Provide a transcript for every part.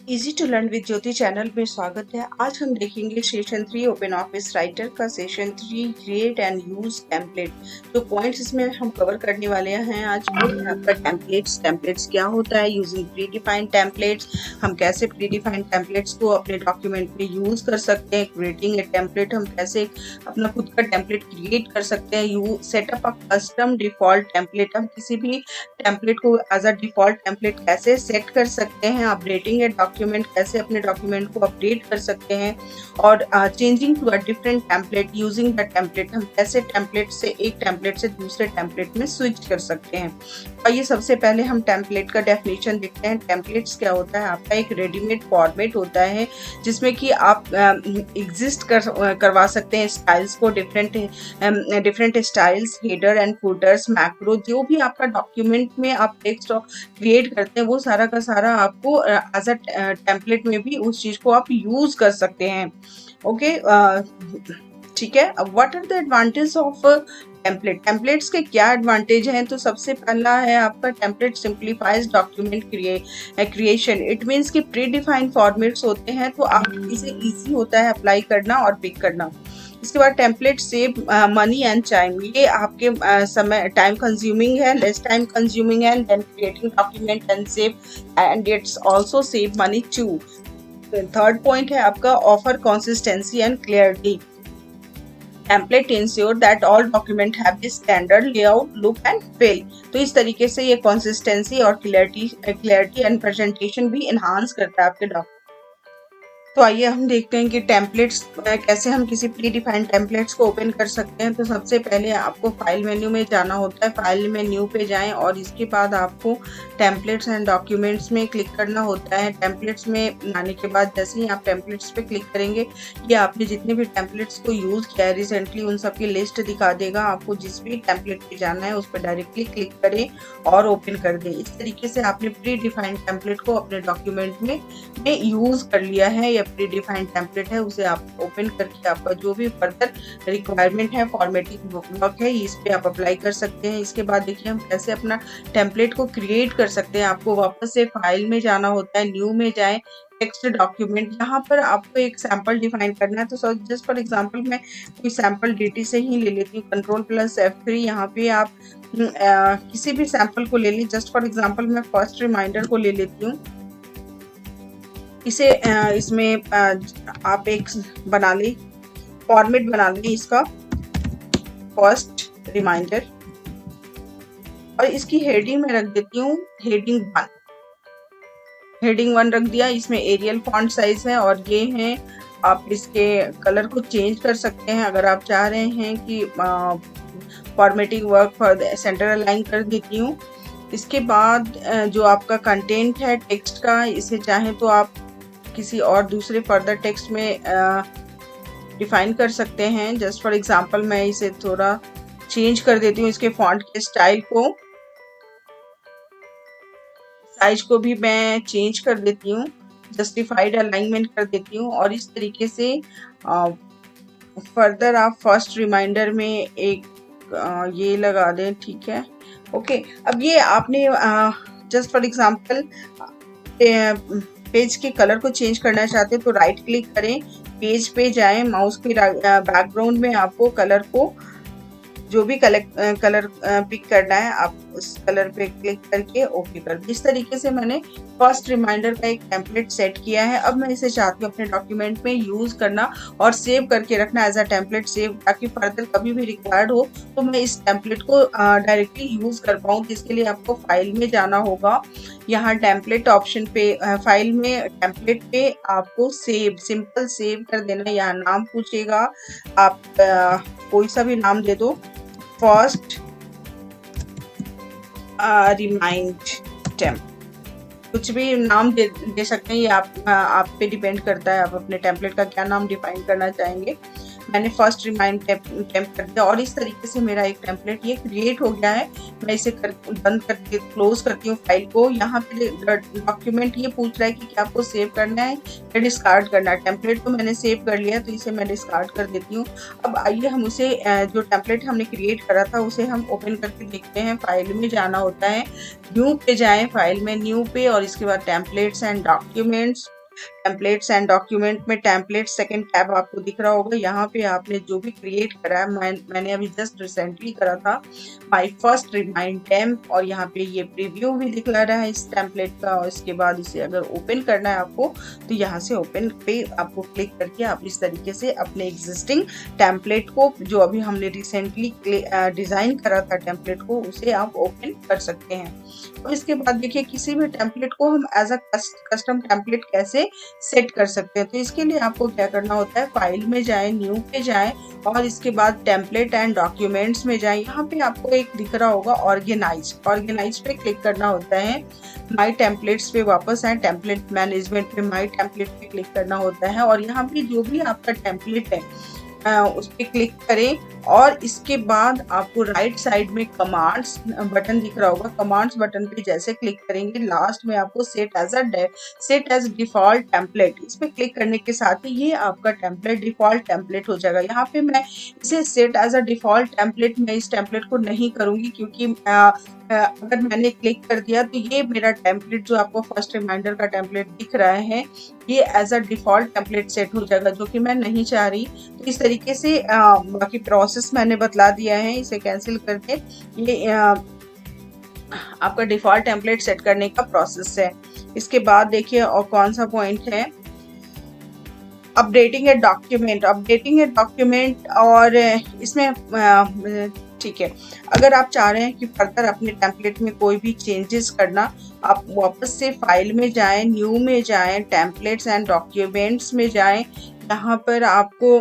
Easy to learn with Jyoti channel में स्वागत है। आज हम देखेंगे सेशन 3 ओपन ऑफिस राइटर का session 3 create and use template. जो पॉइंट्स इसमें हम कवर करने वाले हैं आज वो है आपका टेम्पलेट्स क्या होता है, यूजिंग प्री डिफाइंड टेम्पलेट्स, हम कैसे प्री डिफाइंड टेम्पलेट्स को अपने डॉक्यूमेंट में यूज कर सकते हैं, क्रिएटिंग ए टेम्पलेट, हम कैसे अपना खुद का टेम्पलेट क्रिएट कर सकते हैं, you setup a custom default template, हम किसी भी टेम्पलेट को एज अ डिफॉल्ट टेम्पलेट कैसे सेट कर सकते हैं, अपडेटिंग ए डॉक्यूमेंट, कैसे अपने डॉक्यूमेंट को अपडेट कर सकते हैं, और changing to a different template using the template, हम कैसे टेम्पलेट से एक टेम्पलेट से दूसरे टेम्पलेट में स्विच कर सकते हैं। और ये सबसे पहले हम टेम्पलेट का डेफिनेशन देखते हैं। टेम्पलेट्स क्या होता है? आपका एक रेडीमेड फॉर्मेट होता है जिसमें कि आप एग्जिस्ट करवा सकते हैं स्टाइल्स को, different styles, header and putters, macro, जो भी आपका डॉक्यूमेंट में आप टेक्स्ट क्रिएट करते हैं वो सारा का सारा आपको एज अ टेम्पलेट में भी उस चीज को आप यूज कर सकते हैं। ओके, ठीक है। अब what are the advantage of templates के क्या एडवांटेज हैं? तो सबसे पहला है आपका template simplifies document creation. It means कि प्री डिफाइंड फॉर्मेट्स होते हैं तो आप इसे इजी होता है अप्लाई करना और पिक करना। इसके बाद template save money and time, ये आपके समय टाइम कंज्यूमिंग है, लेस टाइम कंज्यूमिंग है then creating document and save, and it's also save money too. Third point है आपका offer consistency and clarity. Template ensure that all document have the standard layout, look and feel. तो इस तरीके से ये consistency और clarity and presentation भी enhance करता है आपके डॉक्यूमेंट। तो आइए हम देखते हैं कि टेम्पलेट्स कैसे हम किसी प्री डिफाइंड टेम्पलेट्स को ओपन कर सकते हैं। तो सबसे पहले आपको फाइल मेन्यू में जाना होता है, फाइल में न्यू पे जाएं और इसके बाद आपको टेम्पलेट्स एंड डॉक्यूमेंट्स में क्लिक करना होता है। टेम्पलेट्स में आने के बाद जैसे ही आप टेम्पलेट्स पे क्लिक करेंगे ये आपने जितने भी टेम्पलेट्स को यूज किया है रिसेंटली उन सब की लिस्ट दिखा देगा। आपको जिस भी टेम्पलेट पे जाना है उस पर डायरेक्टली क्लिक करें और ओपन कर दें। इस तरीके से आपने प्री डिफाइंड टेम्पलेट को अपने डॉक्यूमेंट में यूज कर लिया है। प्री डिफाइंड टेम्पलेट है उसे आप ओपन करके आपका जो भी फर्दर रिक्वायरमेंट है, फॉर्मेटिंग ब्लॉक है, इस पे आप अप्लाई कर सकते हैं। इसके बाद देखिए हम कैसे अपना टेम्पलेट को क्रिएट कर सकते हैं। आपको वापस से फाइल में जाना होता है, न्यू में जाएं, टेक्स्ट डॉक्यूमेंट, यहाँ पर आपको एक सैंपल डिफाइन करना है। तो जस्ट फॉर एग्जांपल मैं कोई सैंपल डीटी से ही ले लेती हूँ, Ctrl+F3। यहाँ पे आप किसी भी सैंपल को ले ली। जस्ट फॉर एग्जांपल मैं फर्स्ट रिमाइंडर को ले लेती हूँ। इसे इसमें आप एक बना लें, फॉर्मेट बना लें इसका, फर्स्ट रिमाइंडर, और इसकी हेडिंग में रख देती हूँ हेडिंग 1 रख दिया। इसमें एरियल फॉन्ट साइज है और ये है, आप इसके कलर को चेंज कर सकते हैं अगर आप चाह रहे हैं कि formatting work for centre align कर देती हूँ। इसके बाद जो आपका कंटेंट है टेक्स्ट का, इसे चाहें तो आप किसी और दूसरे फर्दर टेक्स्ट में डिफाइन कर सकते हैं। जस्ट फॉर एग्जांपल मैं इसे थोड़ा चेंज कर देती हूँ, इसके फॉन्ट के स्टाइल को, साइज को भी मैं चेंज कर देती हूँ, जस्टिफाइड अलाइनमेंट कर देती हूँ। और इस तरीके से फर्दर आप फर्स्ट रिमाइंडर में एक ये लगा दें, ठीक है। ओके, अब ये आपने जस्ट फॉर एग्जांपल पेज के कलर को चेंज करना चाहते हैं तो राइट क्लिक करें, पेज पे जाएं, माउस के बैकग्राउंड में आपको कलर को जो भी कलर पिक करना है आप उस कलर पे क्लिक करके ओके कर दें। इस तरीके से मैंने फर्स्ट रिमाइंडर का एक टेम्पलेट सेट किया है। अब मैं इसे चाहती हूँ अपने डॉक्यूमेंट में यूज करना और सेव करके रखना एज अ टेम्पलेट सेव, ताकि फर्दर कभी भी रिक्वायर्ड हो तो मैं इस टेम्पलेट को डायरेक्टली यूज कर पाऊँ। इसके लिए आपको फाइल में जाना होगा, यहाँ टेम्पलेट ऑप्शन पे, फाइल में टेम्पलेट पे आपको सेव, सिंपल सेव कर देना। यहाँ नाम पूछेगा, आप कोई सा भी नाम दे दो, फर्स्ट रिमाइंड टेम, कुछ भी नाम दे सकते हैं, ये आप पे डिपेंड करता है आप अपने टेम्पलेट का क्या नाम डिफाइन करना चाहेंगे। मैंने फर्स्ट रिमाइंड टेम्प कर दिया और इस तरीके से मेरा एक टेम्पलेट ये क्रिएट हो गया है। मैं इसे बंद करके क्लोज करती हूँ फाइल को। यहाँ पे डॉक्यूमेंट ये पूछ रहा है कि क्या आपको सेव करना है या डिस्कार्ड करना है। टेम्पलेट तो मैंने सेव कर लिया तो इसे मैं डिस्कार्ड कर देती हूँ। अब आइए हम उसे जो टेम्पलेट हमने क्रिएट करा था उसे हम ओपन करके देखते हैं। फाइल में जाना होता है, न्यू पे जाएं, फाइल में न्यू पे और इसके बाद templates and documents. Templates and document में टेम्पलेट सेकंड टैब आपको दिख रहा होगा। यहाँ पे आपने जो भी क्रिएट करा है, मैंने अभी जस्ट रिसेंटली करा था माय फर्स्ट रिमाइंड टेम्प, और यहाँ पे ये प्रीव्यू भी दिखला रहा है इस टेम्पलेट का। और इसके बाद इसे अगर ओपन करना है आपको तो यहाँ से ओपन पे आपको क्लिक करके आप इस तरीके से अपने एग्जिस्टिंग टेम्पलेट को, जो अभी हमने रिसेंटली डिजाइन करा था टेम्पलेट को, उसे आप ओपन कर सकते हैं। और इसके बाद देखिए किसी भी टेम्पलेट को हम एज अ कस्टम टेम्पलेट कैसे सेट कर सकते हैं। तो इसके लिए आपको क्या करना होता है, फाइल में जाएं, न्यू पे जाएं और इसके बाद टेम्पलेट एंड डॉक्यूमेंट्स में जाएं। यहाँ पे आपको एक दिख रहा होगा ऑर्गेनाइज पे क्लिक करना होता है। माई टेम्पलेट्स पे वापस आए, टेम्पलेट मैनेजमेंट पे माई टेम्पलेट पे क्लिक करना होता है और यहाँ पे जो भी आपका टेम्पलेट है उस पर क्लिक करें और इसके बाद आपको राइट साइड में कमांड्स बटन दिख रहा होगा। कमांड्स बटन पे जैसे क्लिक करेंगे लास्ट में आपको सेट एज डिफॉल्ट टेम्पलेट, इस पे क्लिक करने के साथ ही ये आपका टेम्पलेट डिफॉल्ट टेम्पलेट हो जाएगा। यहाँ पे मैं इसे set as a default template, मैं इस टेम्पलेट को नहीं करूंगी क्योंकि अगर मैंने क्लिक कर दिया तो ये मेरा टेम्पलेट जो आपको फर्स्ट रिमाइंडर का टेम्पलेट दिख रहा है ये as a default template set हो जाएगा, जो कि मैं नहीं चाह रही। तो इस तरीके से बाकी प्रोसेस मैंने बतला दिया है। इसे कैंसिल करके ये आपका डिफॉल्ट टेम्पलेट सेट करने का प्रोसेस है। इसके बाद देखिए और कौन सा पॉइंट है, अपडेटिंग ए डॉक्यूमेंट और इसमें ठीक है, अगर आप चाह रहे हैं कि फर्दर अपने टेम्पलेट में कोई भी चेंजेस करना, आप वापस से फाइल में जाएं, न्यू में जाएं, टेम्पलेट्स एंड डॉक्यूमेंट्स में जाएं। यहाँ पर आपको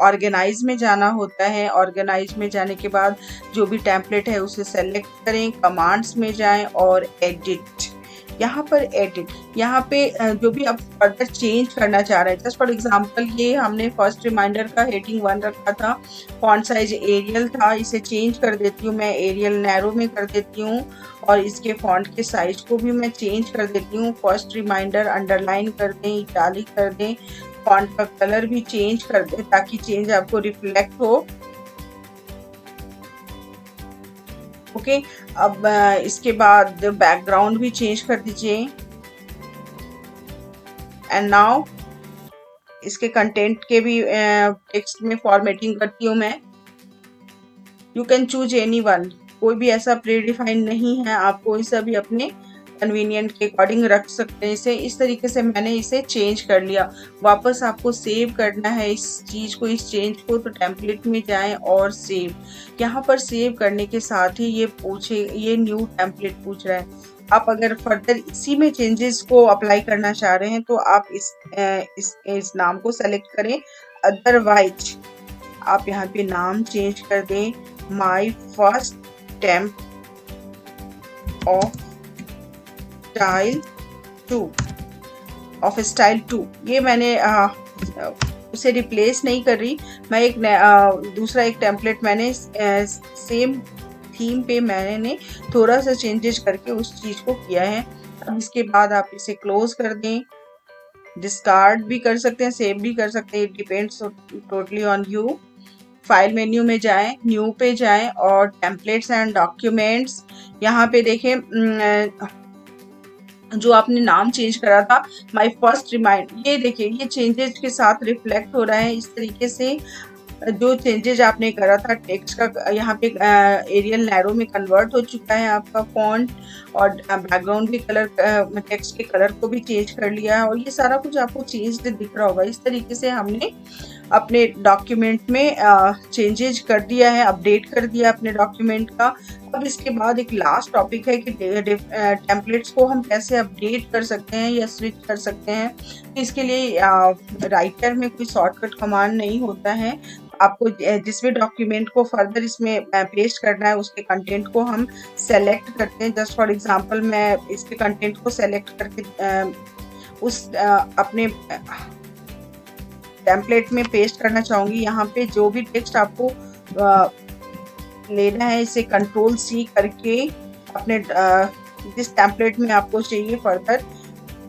ऑर्गेनाइज में जाना होता है। ऑर्गेनाइज में जाने के बाद जो भी टेम्पलेट है उसे सेलेक्ट करें, कमांड्स में जाएं और एडिट। यहाँ पर एडिट, यहाँ पे जो भी आप फर्दर चेंज करना चाह रहे हैं, जस्ट फॉर एग्जांपल ये हमने फर्स्ट रिमाइंडर का हेडिंग 1 रखा था, फॉन्ट साइज एरियल था, इसे चेंज कर देती हूँ मैं, एरियल नैरो में कर देती हूँ और इसके फॉन्ट के साइज को भी मैं चेंज कर देती हूँ। फर्स्ट रिमाइंडर अंडरलाइन कर दें, इटालिक कर दें, फॉन्ट का कलर भी चेंज कर दें ताकि चेंज आपको रिफ्लेक्ट हो। ओके, अब इसके बाद बैकग्राउंड भी चेंज कर दीजिए। एंड नाउ इसके कंटेंट के भी टेक्स्ट में फॉर्मेटिंग करती हूँ मैं। You can choose any one, कोई भी ऐसा प्री डिफाइन नहीं है, आपको इसे भी अपने कन्वीनियंट के अकॉर्डिंग रख सकते हैं इसे। इस तरीके से मैंने इसे चेंज कर लिया। वापस आपको सेव करना है इस चीज को, इस चेंज को, तो टेम्पलेट में जाएं और सेव। यहाँ पर सेव करने के साथ ही ये न्यू टेम्पलेट पूछ रहा है। आप अगर फर्दर इसी में चेंजेस को अप्लाई करना चाह रहे हैं तो आप इस नाम को सेलेक्ट करें। अदरवाइज आप यहाँ पे नाम चेंज कर दें, my first temp of style 2। ये मैंने उसे रिप्लेस नहीं कर रही, मैं एक दूसरा एक टेम्पलेट मैंने सेम थीम पे मैंने थोड़ा सा चेंजेस करके उस चीज को किया है। अब इसके बाद आप इसे क्लोज कर दें, डिस्कार्ड भी कर सकते हैं, सेव भी कर सकते हैं, it depends totally on you. File menu में जाएं, न्यू पे जाएं और टेम्पलेट्स एंड डॉक्यूमेंट्स, यहाँ पे देखें जो आपने नाम चेंज करा था माय फर्स्ट रिमाइंड, ये देखिए ये चेंजेस के साथ रिफ्लेक्ट हो रहा है। इस तरीके से जो चेंजेस आपने करा था टेक्स्ट का, यहाँ पे एरियल नैरो में कन्वर्ट हो चुका है आपका फॉन्ट और बैकग्राउंड भी कलर, टेक्स्ट के कलर को भी चेंज कर लिया है और ये सारा कुछ आपको चेंज दिख रहा होगा। इस तरीके से हमने अपने डॉक्यूमेंट में चेंजेज कर दिया है, अपडेट कर दिया अपने डॉक्यूमेंट का। अब इसके बाद एक लास्ट टॉपिक है कि टेम्पलेट्स को हम कैसे अपडेट कर सकते हैं या स्विच कर सकते हैं। तो इसके लिए राइटर में कोई शॉर्टकट कमांड नहीं होता है। आपको जिस भी डॉक्यूमेंट को फर्दर इसमें पेस्ट करना है उसके कंटेंट को हम सेलेक्ट करते हैं। जस्ट फॉर एग्जांपल मैं इसके कंटेंट को सेलेक्ट करके अपने टेम्पलेट में पेस्ट करना चाहूँगी। यहाँ पे जो भी टेक्स्ट आपको लेना है इसे कंट्रोल-C करके अपने जिस टेम्पलेट में आपको चाहिए फर्दर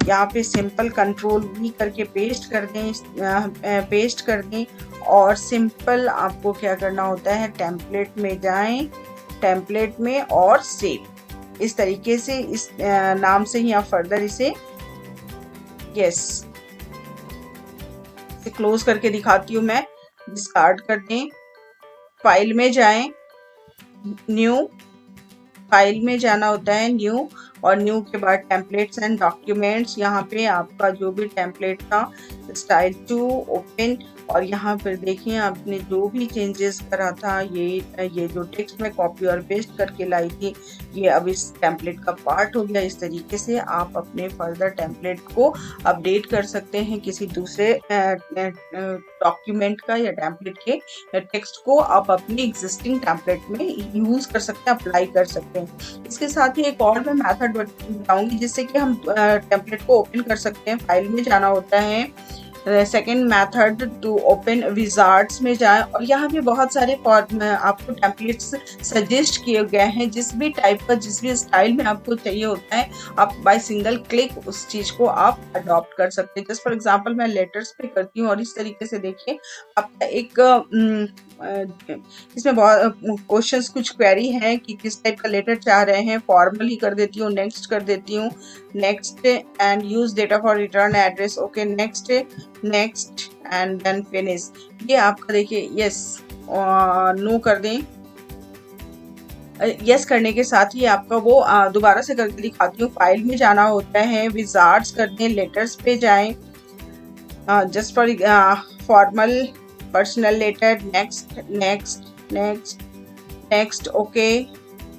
यहाँ पे सिंपल कंट्रोल-V करके पेस्ट कर दें और सिंपल आपको क्या करना होता है, टेम्पलेट में जाएं, टेम्पलेट में और सेव। इस तरीके से इस नाम से ही आप फर्दर इसे क्लोज करके दिखाती हूँ मैं। डिस्कार्ड कर दें, फाइल में जाएं, न्यू, फाइल में जाना होता है न्यू, और न्यू के बाद टेम्पलेट्स एंड डॉक्यूमेंट्स। यहाँ पे आपका जो भी टेम्पलेट था स्टाइल टू ओपन, और यहाँ पर देखिए आपने जो भी चेंजेस करा था, ये जो टेक्स्ट में कॉपी और पेस्ट करके लाई थी ये अब इस टेम्पलेट का पार्ट हो गया। इस तरीके से आप अपने फर्दर टेम्पलेट को अपडेट कर सकते हैं किसी दूसरे डॉक्यूमेंट का या टेम्पलेट के टेक्स्ट को आप अपने एग्जिस्टिंग टेम्पलेट में यूज कर सकते हैं, अप्लाई कर सकते हैं। इसके साथ ही एक और मैं मेथड बताऊंगी जिससे कि हम टेम्पलेट को ओपन कर सकते हैं। फाइल में जाना होता है, second method to open wizards में जाएं, और यहाँ पे बहुत सारे आपको टेम्पलेट्स सजेस्ट किए गए हैं। जिस भी टाइप का, जिस भी स्टाइल में आपको चाहिए होता है, आप बाय सिंगल क्लिक उस चीज को आप अडॉप्ट कर सकते हैं। जस्ट फॉर एग्जांपल मैं लेटर्स पे करती हूँ और इस तरीके से देखिए आपका एक इसमें बहुत क्वेश्चंस, कुछ क्वेरी है कि किस टाइप का लेटर चाह रहे हैं। फॉर्मल ही कर देती हूँ, नेक्स्ट कर देती हूँ, next and use data for return address, okay next and then finish. ये आपका देखिए यस नो कर दें। यस करने के साथ ही आपका वो दोबारा से करके दिखाती हूँ। फाइल में जाना होता है, विजार्ड्स कर दें, लेटर्स पे जाएं, just for formal personal letter, next okay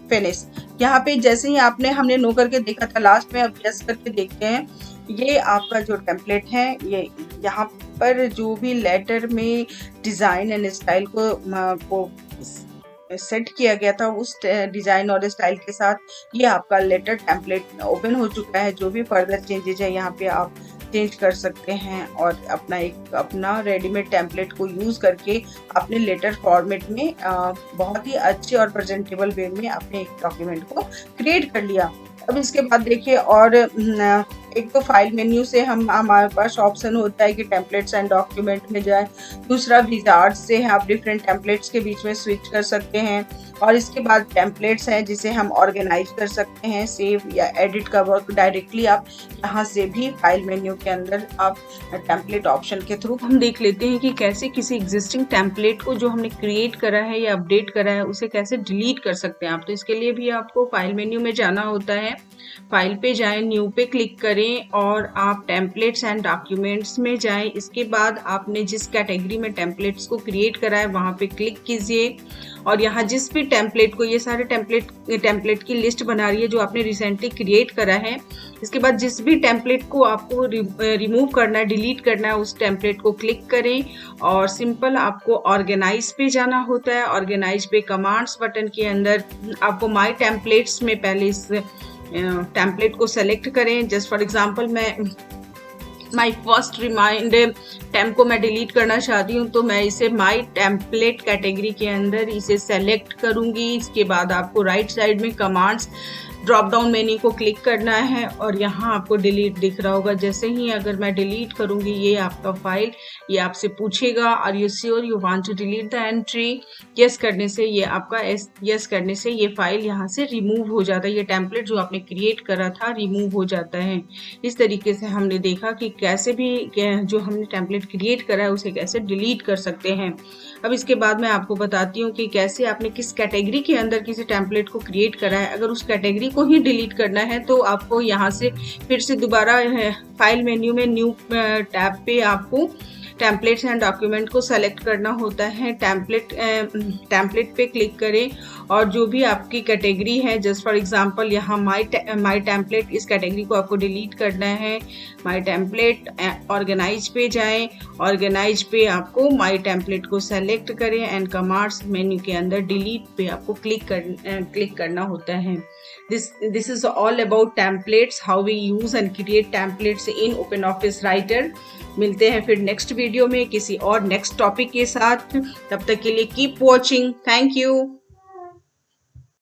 finish. यहाँ पे जैसे ही हमने नो करके देखा था लास्ट में, अब यस करके देखते हैं। ये आपका जो टेम्पलेट है, ये यहाँ पर जो भी लेटर में डिजाइन एंड स्टाइल को सेट किया गया था, उस डिजाइन और स्टाइल के साथ ये आपका लेटर टेम्पलेट ओपन हो चुका है। जो भी फर्दर चेंजेस है यहाँ पे आप चेंज कर सकते हैं और अपना रेडीमेड टेम्पलेट को यूज करके अपने लेटर फॉर्मेट में बहुत ही अच्छे और प्रेजेंटेबल वे में अपने एक डॉक्यूमेंट को क्रिएट कर लिया। अब इसके बाद देखिए, और एक तो फाइल मेन्यू से हमारे पास ऑप्शन होता है कि टेम्पलेट्स एंड डॉक्यूमेंट में जाए। दूसरा विजार्ड्स से आप डिफरेंट टेम्पलेट्स के बीच में स्विच कर सकते हैं। और इसके बाद टेम्पलेट्स हैं जिसे हम ऑर्गेनाइज कर सकते हैं, सेव या एडिट का वर्क डायरेक्टली आप यहाँ से भी फाइल मेन्यू के अंदर आप टेम्पलेट ऑप्शन के थ्रू हम देख लेते हैं कि कैसे किसी एग्जिस्टिंग टेम्पलेट को जो हमने क्रिएट करा है या अपडेट करा है उसे कैसे डिलीट कर सकते हैं आप। तो इसके लिए भी आपको फाइल मेन्यू में जाना होता है, फाइल पे जाएं, न्यू पे क्लिक करें और आप टेम्पलेट्स एंड डॉक्यूमेंट्स में जाएं। इसके बाद आपने जिस कैटेगरी में टेम्पलेट्स को क्रिएट करा है वहाँ पे क्लिक कीजिए और यहाँ जिस भी टेम्पलेट को, ये सारे टेम्पलेट की लिस्ट बना रही है जो आपने रिसेंटली क्रिएट करा है। इसके बाद जिस भी टेम्पलेट को आपको रिमूव करना है, डिलीट करना है, उस टेम्पलेट को क्लिक करें और सिंपल आपको ऑर्गेनाइज पे जाना होता है। ऑर्गेनाइज पे कमांड्स बटन के अंदर आपको माई टेम्पलेट्स में पहले इस टेम्पलेट को सेलेक्ट करें। जस्ट फॉर एग्जांपल मैं माई फर्स्ट रिमाइंडर टेम्प को मैं डिलीट करना चाहती हूँ तो मैं इसे माई टेम्पलेट कैटेगरी के अंदर इसे सेलेक्ट करूँगी। इसके बाद आपको राइट साइड में कमांड्स ड्रॉप डाउन मेन्यू को क्लिक करना है और यहाँ आपको डिलीट दिख रहा होगा। जैसे ही अगर मैं डिलीट करूँगी ये आपका फाइल, ये आपसे पूछेगा are you sure you want to delete the entry. Yes करने से ये आपका यस करने से ये फाइल यहाँ से रिमूव हो जाता है। ये टेम्पलेट जो आपने क्रिएट करा था रिमूव हो जाता है। इस तरीके से हमने देखा कि कैसे भी जो हमने टेम्पलेट क्रिएट करा है उसे कैसे डिलीट कर सकते हैं। अब इसके बाद मैं आपको बताती हूँ कि कैसे आपने किस कैटेगरी के अंदर किसी टेम्पलेट को क्रिएट करा है। अगर उस कैटेगरी को ही डिलीट करना है तो आपको यहाँ से फिर से दोबारा फाइल मेन्यू में न्यू टैब पे आपको टेम्पलेट्स एंड डॉक्यूमेंट को सेलेक्ट करना होता है। टेम्पलेट पे क्लिक करें और जो भी आपकी कैटेगरी है, जस्ट फॉर एग्जांपल यहाँ माई टेम्पलेट, इस कैटेगरी को आपको डिलीट करना है। माई टेम्पलेट ऑर्गेनाइज पे जाएं, ऑर्गेनाइज पे आपको माई टेम्पलेट को सेलेक्ट करें एंड कमांड्स मेन्यू के अंदर डिलीट पे आपको क्लिक करना होता है। This is all about templates, how we use and create templates in OpenOffice Writer. मिलते हैं फिर नेक्स्ट वीडियो में किसी और नेक्स्ट टॉपिक के साथ. तब तक के लिए कीप वॉचिंग. Thank you.